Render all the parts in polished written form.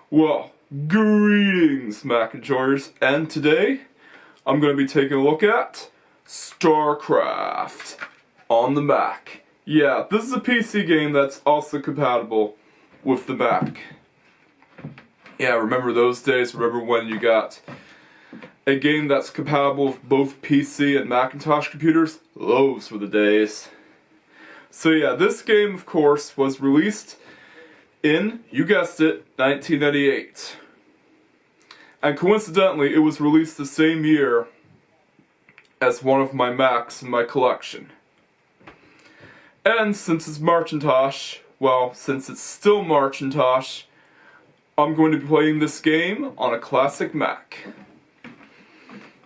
Well, greetings, Mac enjoyers, and today I'm going to be taking a look at Starcraft on the Mac. Yeah, this is a PC game that's also compatible with the Mac. Yeah, remember those days? Remember when you got a game that's compatible with both PC and Macintosh computers? Those were the days. So yeah, this game, of course, was released in, you guessed it, 1998. And coincidentally, it was released the same year as one of my Macs in my collection. And since it's MARCHintosh, well, since it's still MARCHintosh, I'm going to be playing this game on a classic Mac.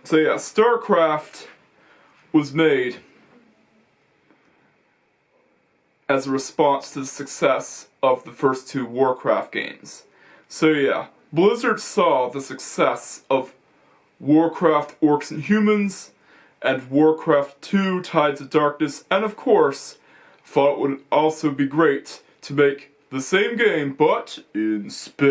So yeah, Starcraft was made as a response to the success of the first two Warcraft games. So yeah, Blizzard saw the success of Warcraft Orcs and Humans and Warcraft 2 Tides of Darkness, and of course thought it would also be great to make the same game but in space.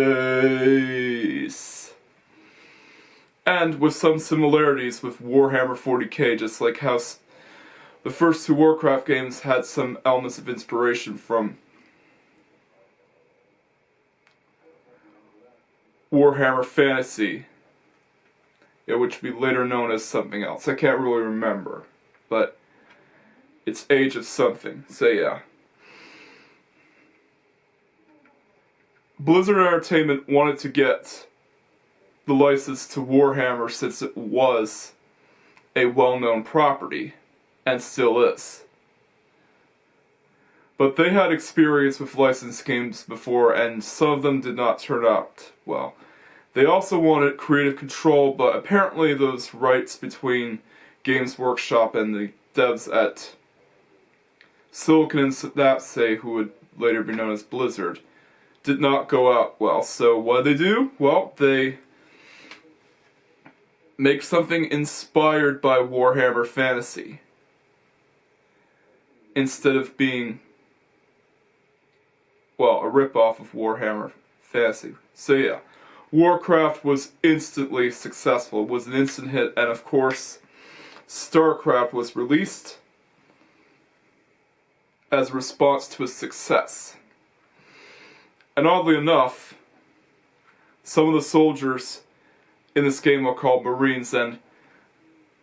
And with some similarities with Warhammer 40k, just like how the first two Warcraft games had some elements of inspiration from Warhammer Fantasy, which would be later known as something else. I can't really remember, but it's Age of something, so yeah. Blizzard Entertainment wanted to get the license to Warhammer since it was a well-known property, and still is. But they had experience with licensed games before, and some of them did not turn out well. They also wanted creative control, but apparently those rights between Games Workshop and the devs at Silicon and Synapse, who would later be known as Blizzard, did not go out well. So what did they do? Well, they make something inspired by Warhammer Fantasy, instead of being, well, a rip-off of Warhammer Fantasy. So yeah, Warcraft was instantly successful. It was an instant hit, and of course, Starcraft was released as a response to its success. And oddly enough, some of the soldiers in this game are called Marines, and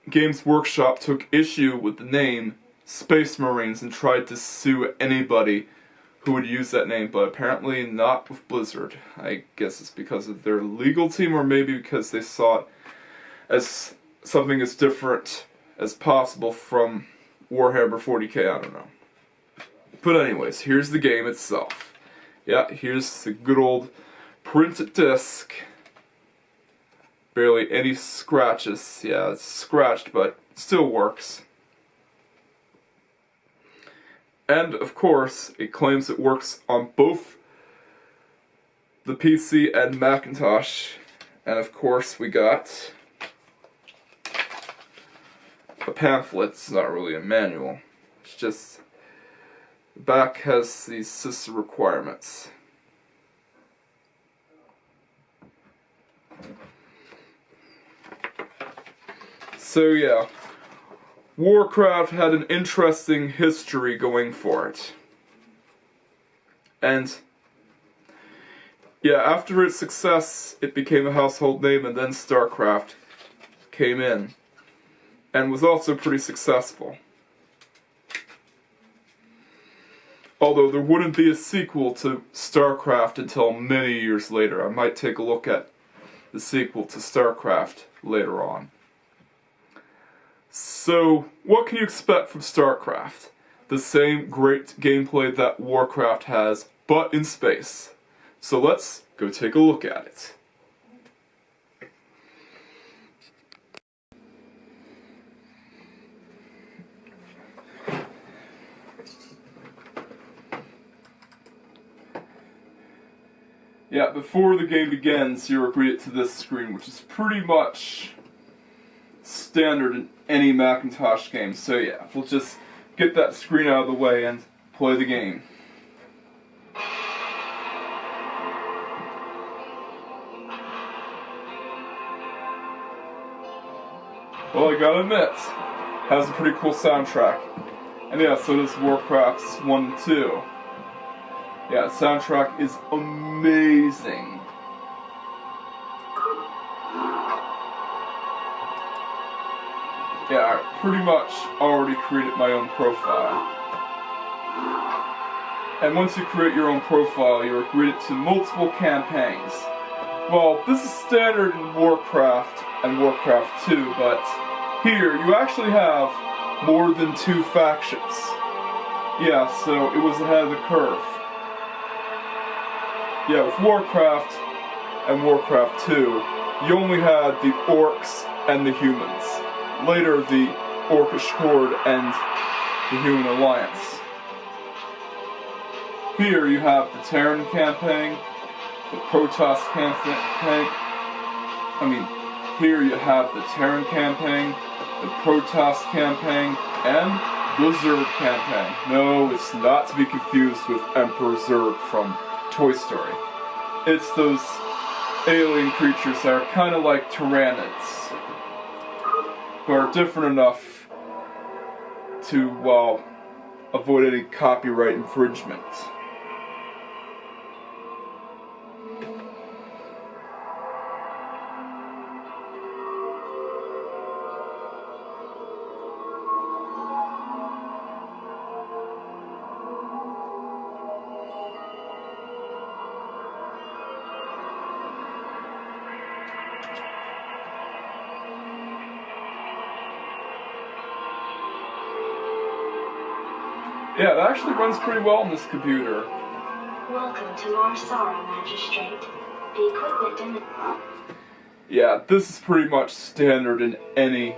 Games Workshop took issue with the name Space Marines and tried to sue anybody who would use that name, but apparently not with Blizzard. I guess it's because of their legal team, or maybe because they saw it as something as different as possible from Warhammer 40k, I don't know. But anyways, here's the game itself. Yeah, here's the good old printed disc. Barely any scratches. Yeah, it's scratched, but it still works. And, of course, it claims it works on both the PC and Macintosh. And, of course, we got a pamphlet. It's not really a manual. It's just, the back has these system requirements. So, yeah. Warcraft had an interesting history going for it. And yeah, after its success, it became a household name, and then Starcraft came in and was also pretty successful. Although there wouldn't be a sequel to Starcraft until many years later. I might take a look at the sequel to Starcraft later on. So, what can you expect from Starcraft? The same great gameplay that Warcraft has, but in space. So let's go take a look at it. Yeah, before the game begins, you're greeted to this screen, which is pretty much standard in any Macintosh game. So yeah, we'll just get that screen out of the way and play the game. Well, I gotta admit, has a pretty cool soundtrack. And yeah, so does Warcraft's 1 and 2. Yeah, the soundtrack is amazing. Yeah, I pretty much already created my own profile. And once you create your own profile, you're greeted to multiple campaigns. Well, this is standard in Warcraft and Warcraft 2, but here you actually have more than 2 factions. Yeah, so it was ahead of the curve. Yeah, with Warcraft and Warcraft 2, you only had the orcs and the humans. Later, the Orcish Horde and the Human Alliance. Here you have the Terran campaign, the Protoss campaign. Here you have the Terran campaign, the Protoss campaign, and the Zerg campaign. No, it's not to be confused with Emperor Zurg from Toy Story. It's those alien creatures that are kind of like Tyranids, who are different enough to, avoid any copyright infringement. Yeah, it actually runs pretty well on this computer. Welcome to Marsara, Magistrate. The equipment Yeah, this is pretty much standard in any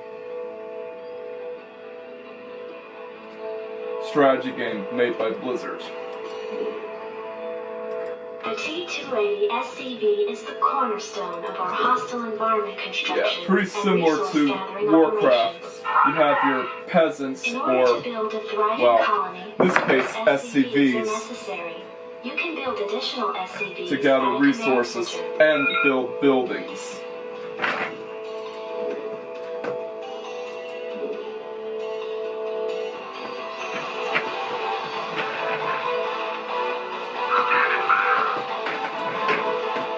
strategy game made by Blizzard. The T280 SCV is the cornerstone of our hostile environment construction. Yeah, pretty similar to Warcraft. You have your peasants, or, in this case, SCVs, you can build additional SCVs to gather resources and build buildings.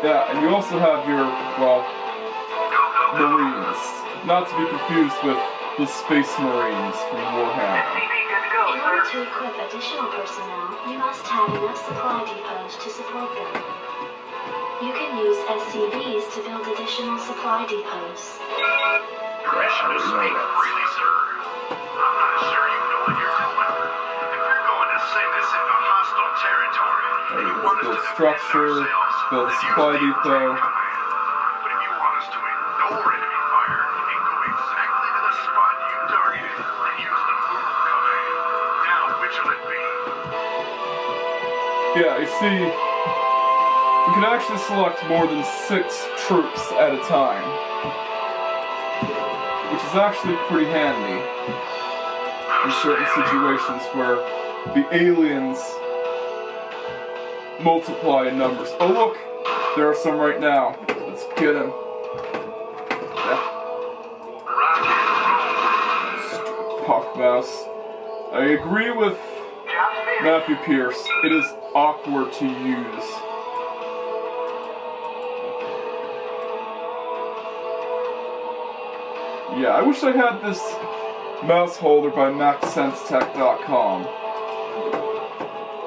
Yeah, and you also have your, Marines. Not to be confused with the Space Marines from Warhammer. In order to equip additional personnel, you must have enough supply depots to support them. You can use SCVs to build additional supply depots. Permission to speak freely, sir. I'm not sure you know what you're doing. If you're going to send us into hostile territory, you want us to defend structure, build a supply depot. But if you want us to ignore enemy fire and go exactly to the spot you targeted and use the move command, now which will it be? Yeah, you see, you can actually select more than 6 troops at a time, which is actually pretty handy in certain situations where the aliens multiply in numbers. Oh look, there are some right now. Let's get them. Yeah. Puck mouse. I agree with Matthew Pierce. It is awkward to use. Yeah, I wish I had this mouse holder by MacSenseTech.com.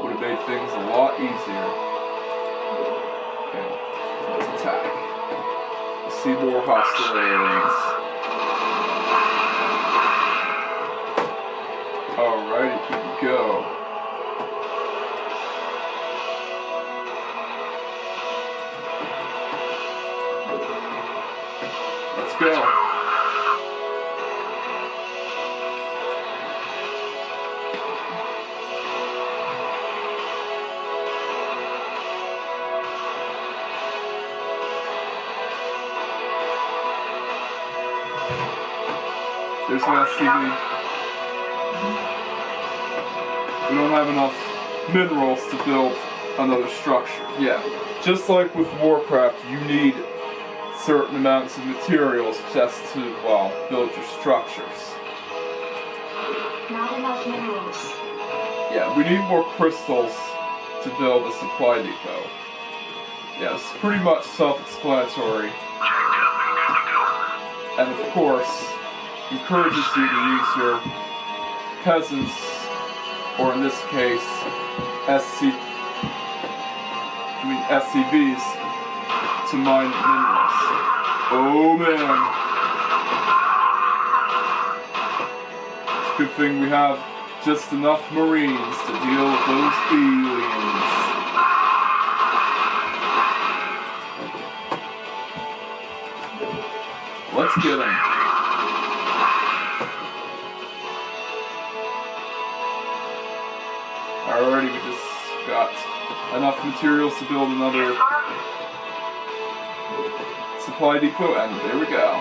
Would have made things a lot easier. Okay, let's attack. Let's see more hostile aliens. Alrighty, here we go. Let's go. There's an SCV. We don't have enough minerals to build another structure. Yeah, just like with Warcraft, you need certain amounts of materials just to, well, build your structures. Not enough minerals. Yeah, we need more crystals to build a supply depot. Yeah, it's pretty much self-explanatory. And of course, encourages you to use your peasants, or in this case, SCVs, to mine minerals. Oh man. It's a good thing we have just enough Marines to deal with those aliens. Let's get them. Alrighty, we just got enough materials to build another supply depot, and there we go.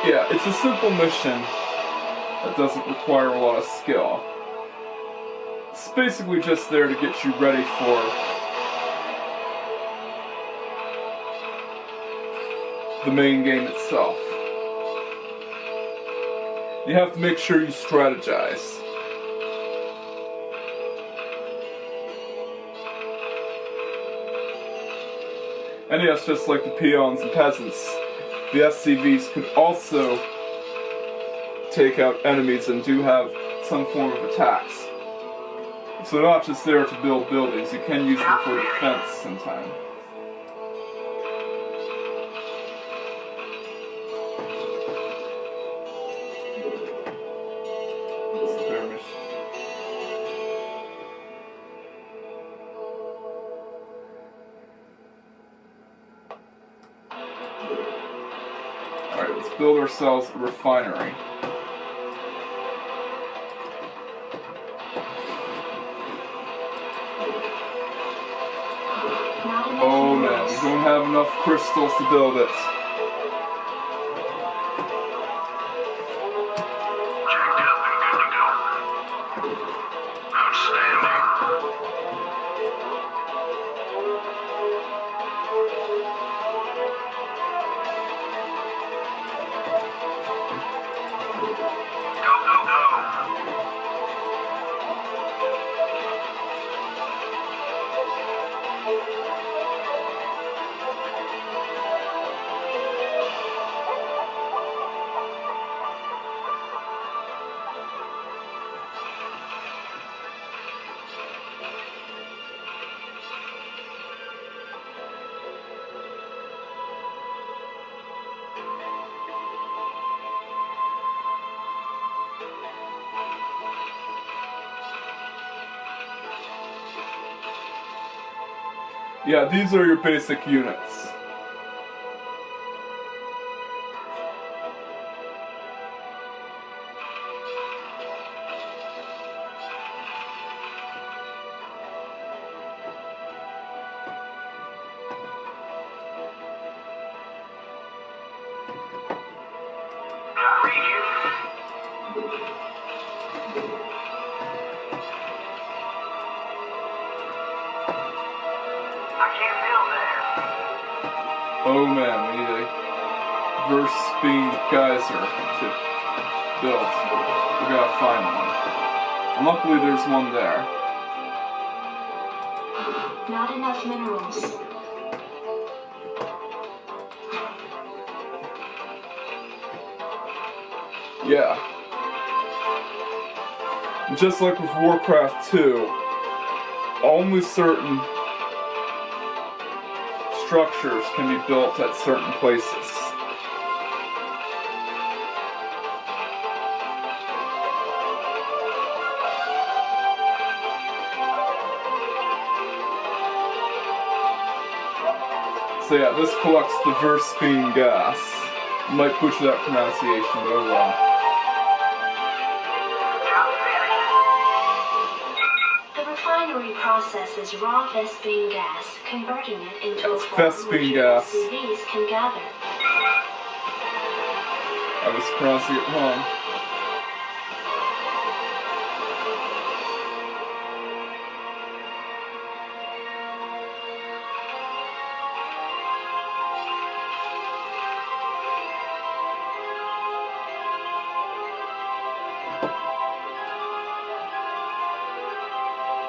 Yeah, it's a simple mission that doesn't require a lot of skill. It's basically just there to get you ready for the main game itself. You have to make sure you strategize. And yes, just like the peons and peasants, the SCVs can also take out enemies and do have some form of attacks. So they're not just there to build buildings, you can use them for defense sometimes. Alright, let's build ourselves a refinery. Oh man, we don't have enough crystals to build it. Checked up and good to go. Outstanding. Go, go, go. Yeah, these are your basic units. Got read you. I can't build there. Oh man, we need a verse beam geyser to build. We gotta find one. And luckily there's one there. Not enough minerals. Yeah. And just like with Warcraft 2, only certain structures can be built at certain places. So yeah, this collects the Verspine gas. Might butcher that pronunciation, but oh well. The refinery processes raw Vespine gas, converting it into a It's form Vespine which gas. SCVs can gather. I was surprised to get home.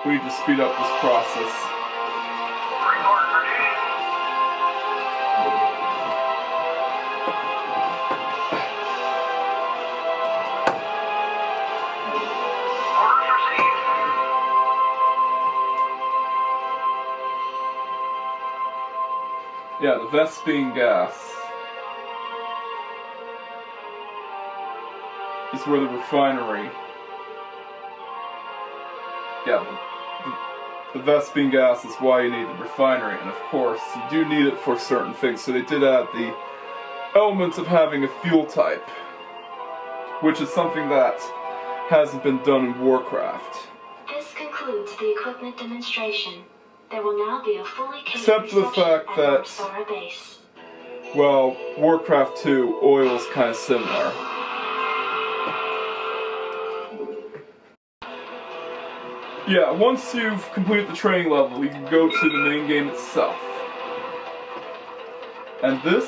We need to speed up this process. Report for duty. Orders received. Yeah, the Vespine gas is where the refinery. Yeah, the Vespine gas is why you need the refinery, and of course, you do need it for certain things. So they did add the elements of having a fuel type, which is something that hasn't been done in Warcraft. This concludes the equipment demonstration. There will now be a fully catered Except for the reception fact at that- Aurora Base. Well, Warcraft 2, oil's kind of similar. Yeah, once you've completed the training level, you can go to the main game itself. And this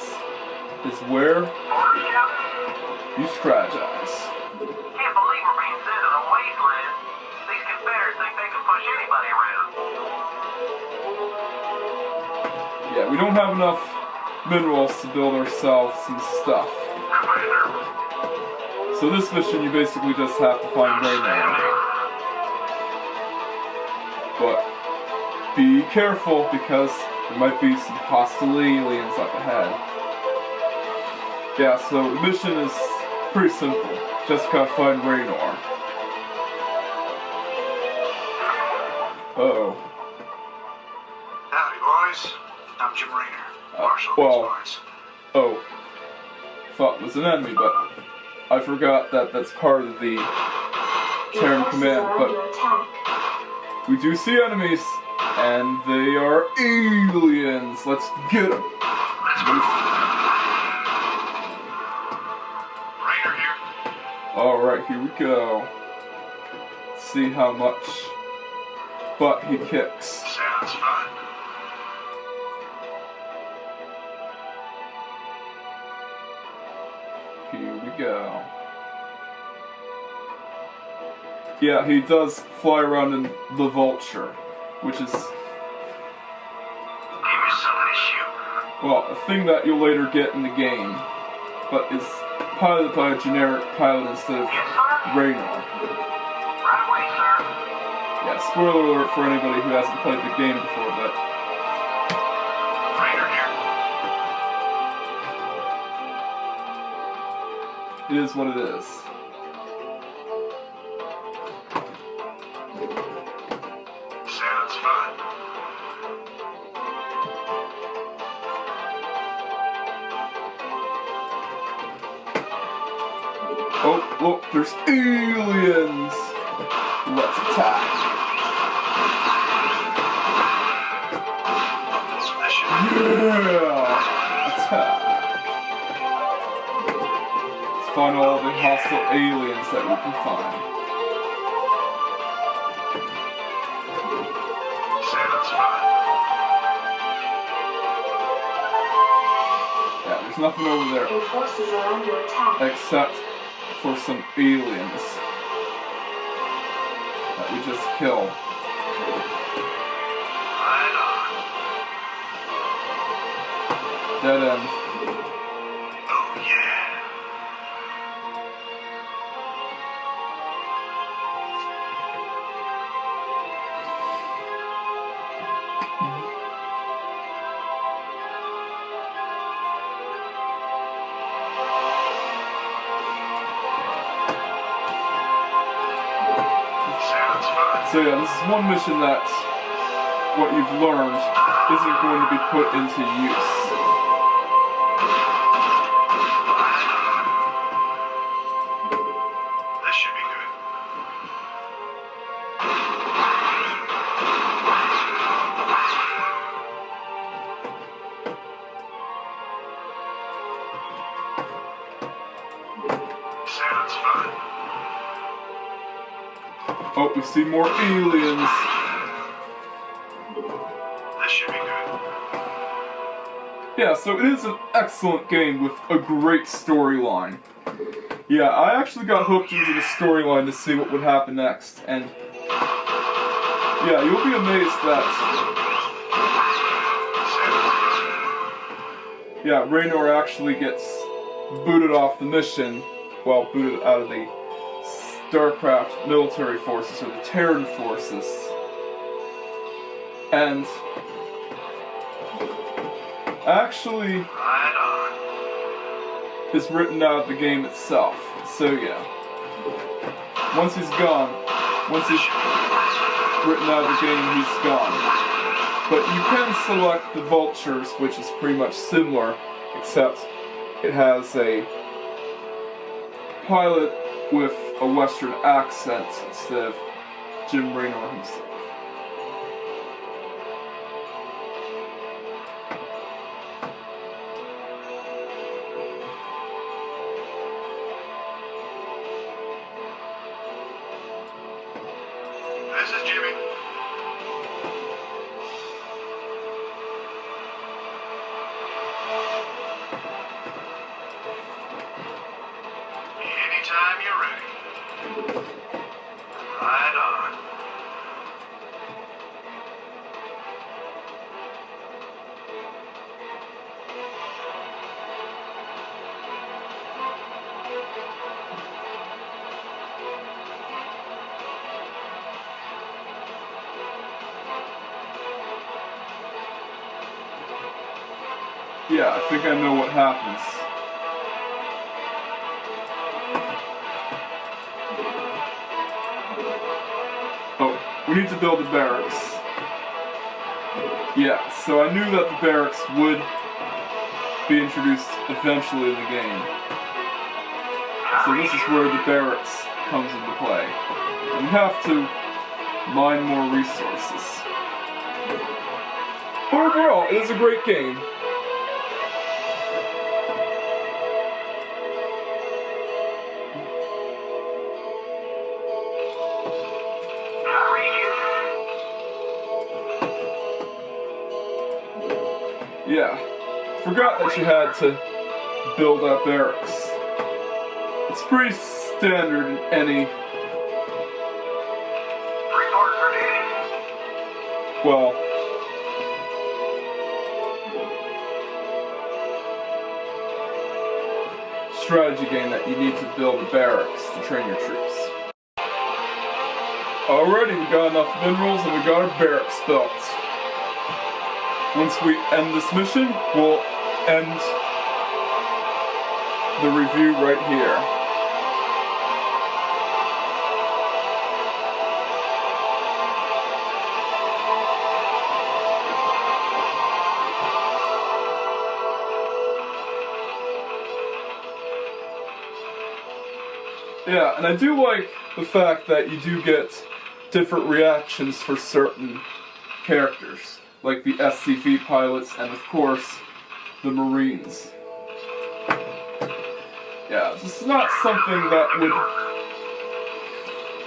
is where Orders, Captain. you strategize. Can't believe we're being sent to the wasteland. These Confederates think they can push anybody around. Yeah, we don't have enough minerals to build ourselves some stuff. Commander. So this mission, you basically just have to find Rayman. But be careful because there might be some hostile aliens up ahead. Yeah, so the mission is pretty simple. Just gotta find Raynor. Uh-oh. Howdy, boys. I'm Jim Raynor, Marshal of well- these parts. Oh. Thought it was an enemy, but I forgot that that's part of the Your Terran forces command. are But under attack. we do see enemies, and they are aliens. Let's get them. Let's go. Raynor here. Alright, here we go. Let's see how much butt he kicks. Sounds fun. Here we go. Yeah, he does fly around in the Vulture, which is, Give me some of this shoot. well, a thing that you'll later get in the game, but is piloted by a generic pilot instead of Yes, sir. Raynor. Right away, sir. Yeah, spoiler alert for anybody who hasn't played the game before, but Raynor here. it is what it is. Sounds fun. Oh, look, there's aliens! Let's attack. This mission. Yeah! Attack! Let's find all the hostile aliens that we can find. Sounds fun. Yeah, there's nothing over there Your forces are under attack. except for some aliens that we just killed. Right on. Dead end. Oh, yeah. Sounds fun. So yeah, this is one mission that what you've learned isn't going to be put into use. This should be good. sounds fun. Oh, we see more aliens. This should be good. Yeah, so it is an excellent game with a great storyline. Yeah, I actually got hooked into the storyline to see what would happen next, and yeah, you'll be amazed that, yeah, Raynor actually gets booted off the mission, well, booted out of the Starcraft military forces, or the Terran forces, and actually Right on. is written out of the game itself. So yeah, once he's gone, once he's written out of the game, he's gone. But you can select the vultures, which is pretty much similar, except it has a pilot with a Western accent instead of Jim Raynor himself. This is Jimmy. Anytime you're ready. Right on. Yeah, I think I know what happens. Oh, we need to build a barracks. Yeah, so I knew that the barracks would be introduced eventually in the game. So this is where the barracks comes into play. And we have to mine more resources. But overall, it is a great game. Yeah, forgot that you had to build up barracks. It's pretty standard in any, Report for duty. well, strategy game that you need to build a barracks to train your troops. Alrighty, we got enough minerals and we got our barracks built. Once we end this mission, we'll end the review right here. Yeah, and I do like the fact that you do get different reactions for certain characters, like the SCV pilots and of course the Marines. Yeah, this is not something that would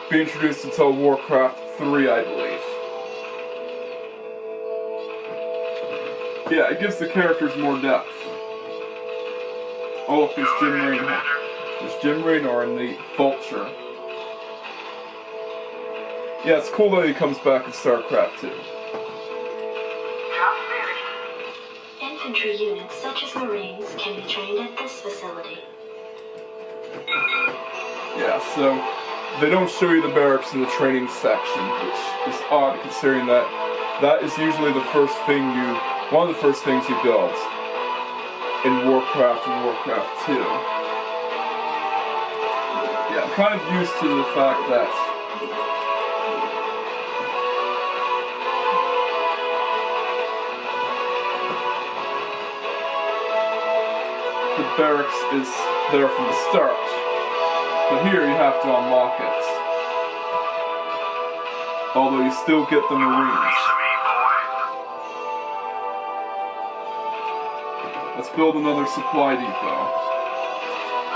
be introduced until Warcraft 3, I believe. Yeah, it gives the characters more depth. Oh, look, there's Jim Raynor. There's Jim Raynor and the Vulture. Yeah, it's cool that he comes back in Starcraft too. Infantry units such as Marines can be trained at this facility. Yeah, so they don't show you the barracks in the training section, which is odd considering that that is usually the first thing one of the first things you build in Warcraft and Warcraft 2. Yeah, I'm kind of used to the fact that the barracks is there from the start. But here you have to unlock it. Although you still get the Marines. Let's build another supply depot.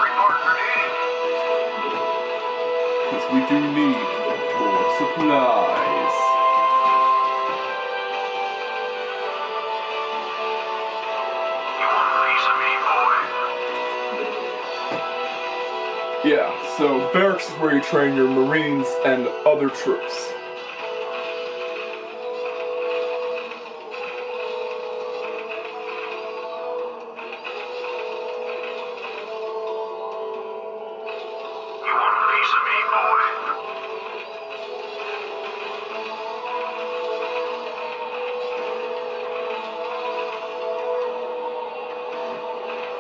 Report for duty. we do need more supplies. You want a piece of me, boy? Yeah, so barracks is where you train your Marines and other troops. You want a piece of me, boy?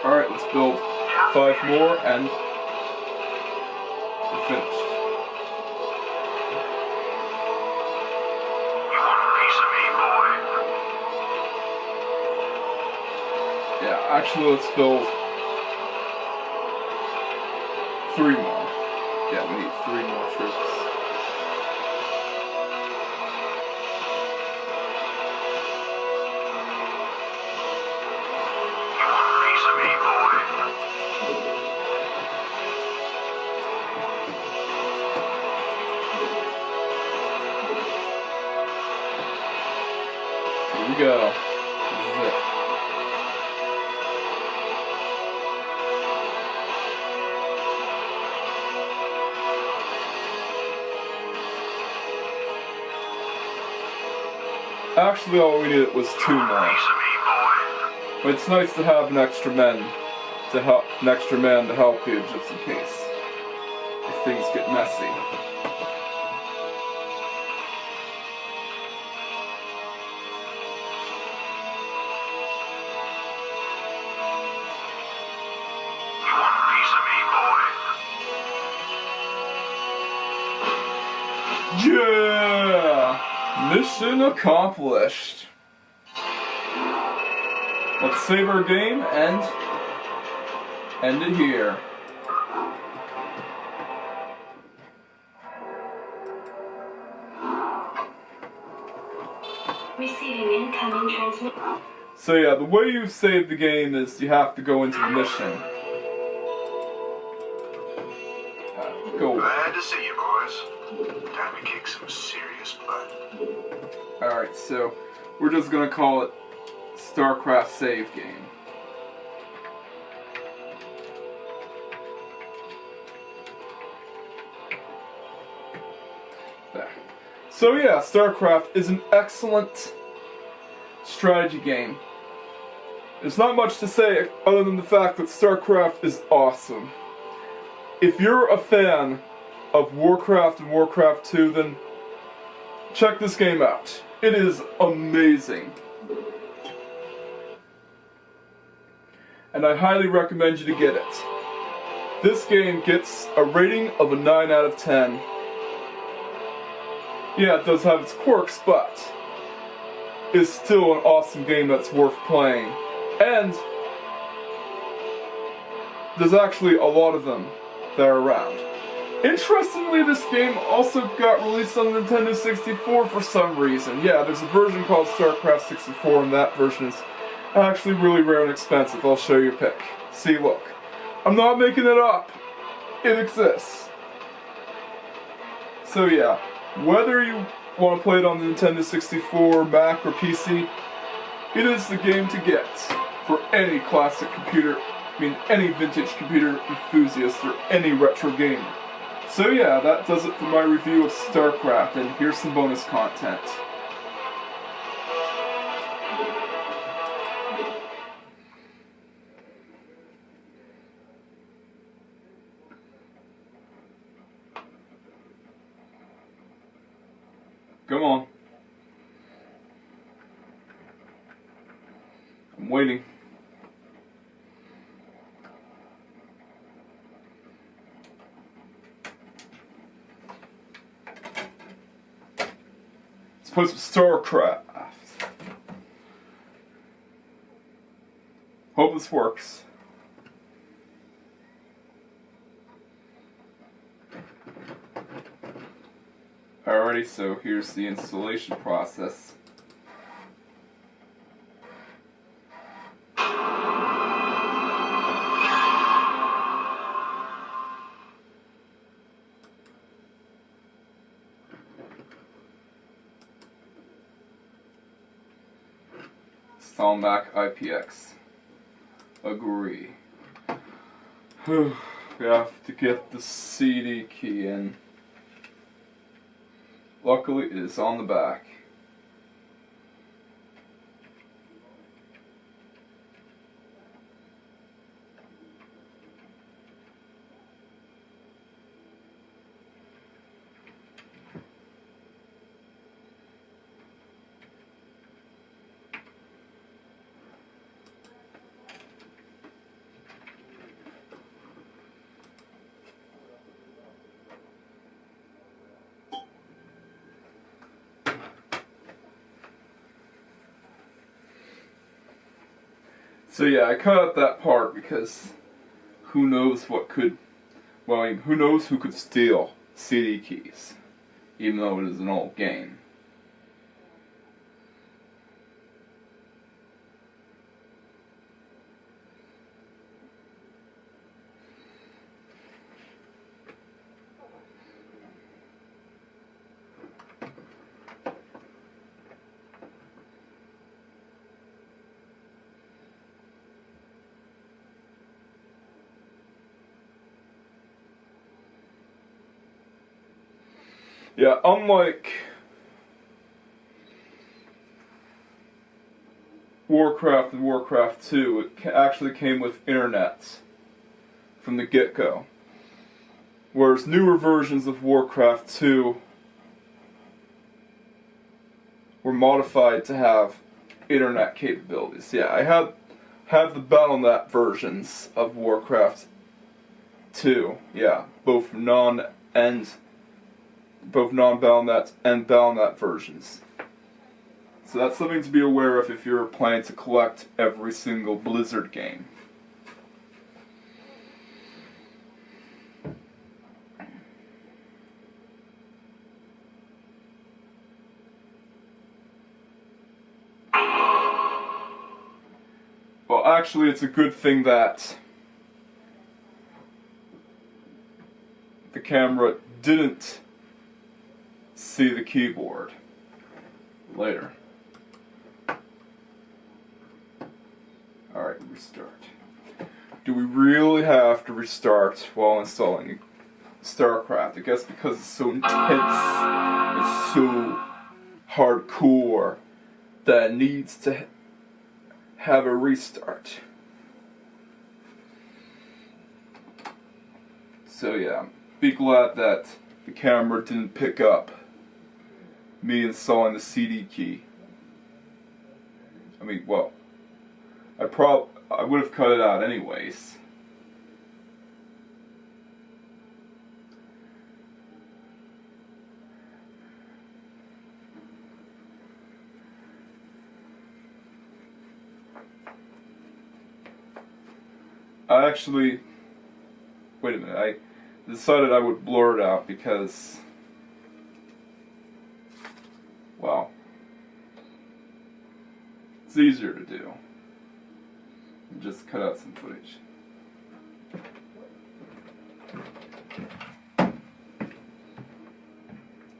Alright, let's build 5 more and we're finished. You want a piece of me, boy? Yeah, actually let's build 3 more. Yeah, we need 3 more troops. You want a piece of me, boy? Here we go. This is it. Actually, all we needed was 2 more. Piece of me, boy? But it's nice to have an extra man to help you just in case if things get messy. You want a piece of me, boy? Yeah! Mission accomplished. Let's save our game and end it here. Receiving incoming transmit. So yeah, the way you save the game is you have to go into the mission. Go. Glad to see you, boys. Time to kick some serious butt. Alright, so we're just gonna call it Starcraft save game. There. So yeah, Starcraft is an excellent strategy game. There's not much to say other than the fact that Starcraft is awesome. If you're a fan of Warcraft and Warcraft 2, then check this game out. It is amazing. And I highly recommend you to get it. This game gets a rating of a 9 out of 10. Yeah, it does have its quirks, but it's still an awesome game that's worth playing. And there's actually a lot of them that are around. Interestingly, this game also got released on the Nintendo 64 for some reason. Yeah, there's a version called Starcraft 64, and that version is actually really rare and expensive. I'll show you a pic. See, look. I'm not making it up. It exists. So yeah, whether you want to play it on the Nintendo 64, Mac, or PC, it is the game to get for any classic computer, any vintage computer enthusiast or any retro gamer. So yeah, that does it for my review of Starcraft, and here's some bonus content. Come on. I'm waiting. Let's play some Starcraft. Hope this works. Alrighty, so here's the installation process. Install Mac IPX. Agree. We have to get the CD key in. Luckily, it is on the back. So yeah, I cut out that part because who knows what could, well, who knows who could steal CD keys, even though it is an old game. Yeah, unlike Warcraft and Warcraft 2, it actually came with internets from the get-go. Whereas newer versions of Warcraft 2 were modified to have internet capabilities. Yeah, I had the Battle.net versions of Warcraft 2. Yeah, both non-Battle.net and Battle.net versions. So that's something to be aware of if you're planning to collect every single Blizzard game. Well, actually, it's a good thing that the camera didn't see the keyboard later. Alright, restart. Do we really have to restart while installing Starcraft? I guess because it's so intense, it's so hardcore, that it needs to have a restart. So yeah, be glad that the camera didn't pick up me installing the CD key. I mean, well, I would have cut it out anyways. I actually, wait a minute, I decided I would blur it out because, well, it's easier to do. Just cut out some footage.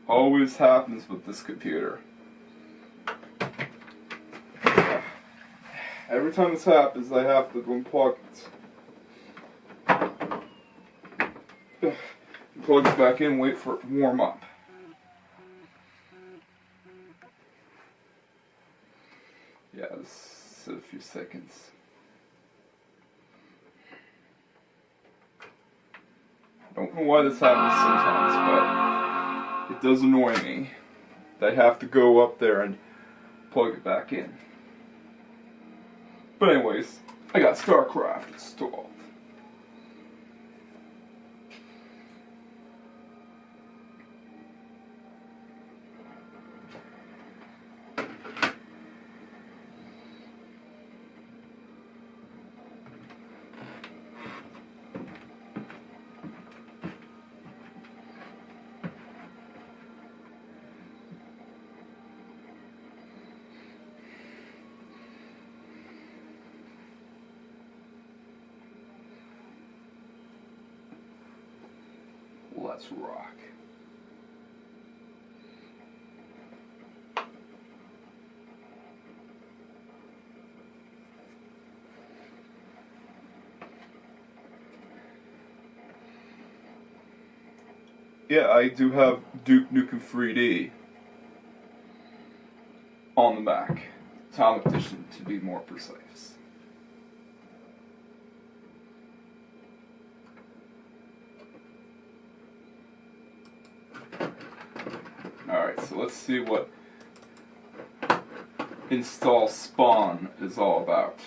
Always happens with this computer. Every time this happens, I have to unplug it. Plug it back in, wait for it to warm up. Yeah, this is a few seconds. I don't know why this happens sometimes, but it does annoy me. I have to go up there and plug it back in. But anyways, I got Starcraft installed. Let's rock. Yeah, I do have Duke Nukem 3D on the Mac. Atomic Edition, to be more precise. Alright, so let's see what install Spawn is all about.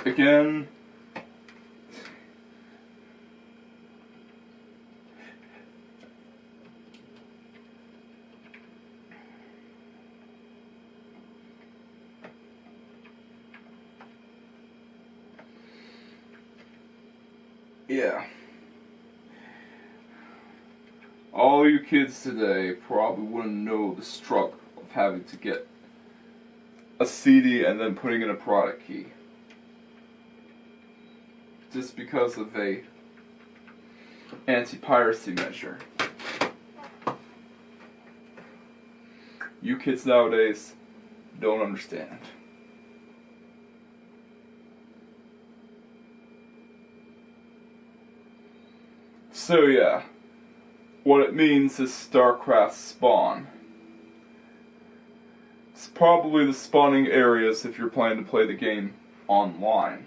Again, yeah. All you kids today probably wouldn't know the struggle of having to get a CD and then putting in a product key. Just because of a anti-piracy measure. You kids nowadays don't understand. So yeah, what it means is Starcraft spawn. It's probably the spawning areas if you're planning to play the game online.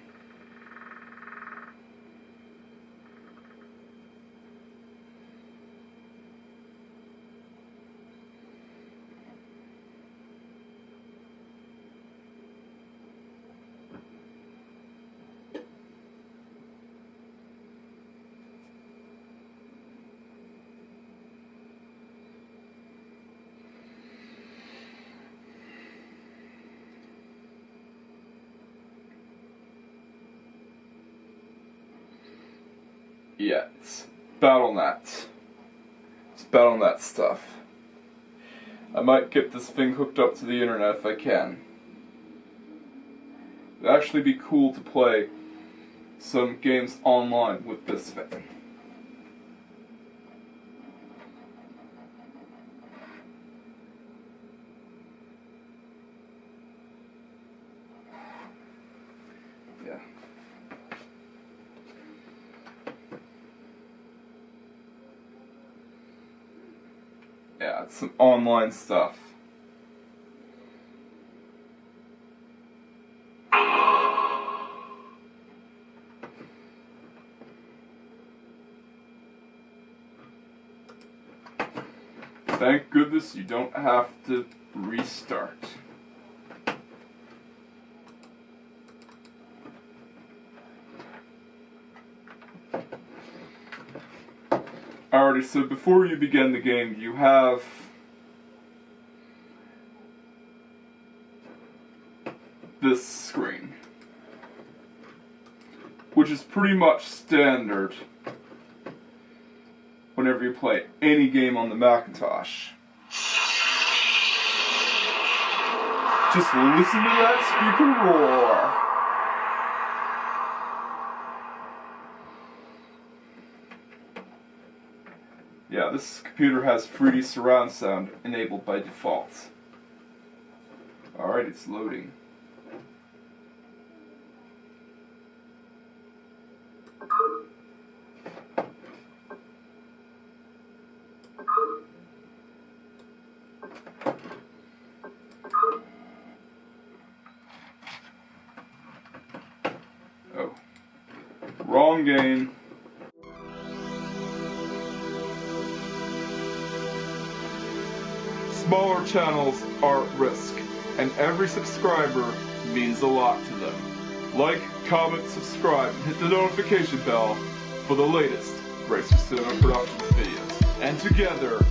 Yeah, it's BattleNet. It's BattleNet stuff. I might get this thing hooked up to the internet if I can. It'd actually be cool to play some games online with this thing. Yeah. Yeah, it's some online stuff. Thank goodness you don't have to restart. Alrighty, so before you begin the game, you have this screen, which is pretty much standard whenever you play any game on the Macintosh. Just listen to that speaker roar. Yeah, this computer has 3D surround sound enabled by default. Alright, it's loading. Oh. Wrong game. Smaller channels are at risk, and every subscriber means a lot to them. Like, comment, subscribe, and hit the notification bell for the latest Racer Cinema Productions videos. And together,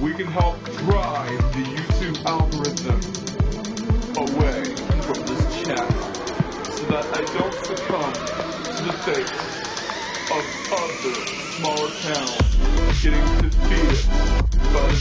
we can help drive the YouTube algorithm away from this channel, so that I don't succumb to the fate of other smaller channels getting defeated by the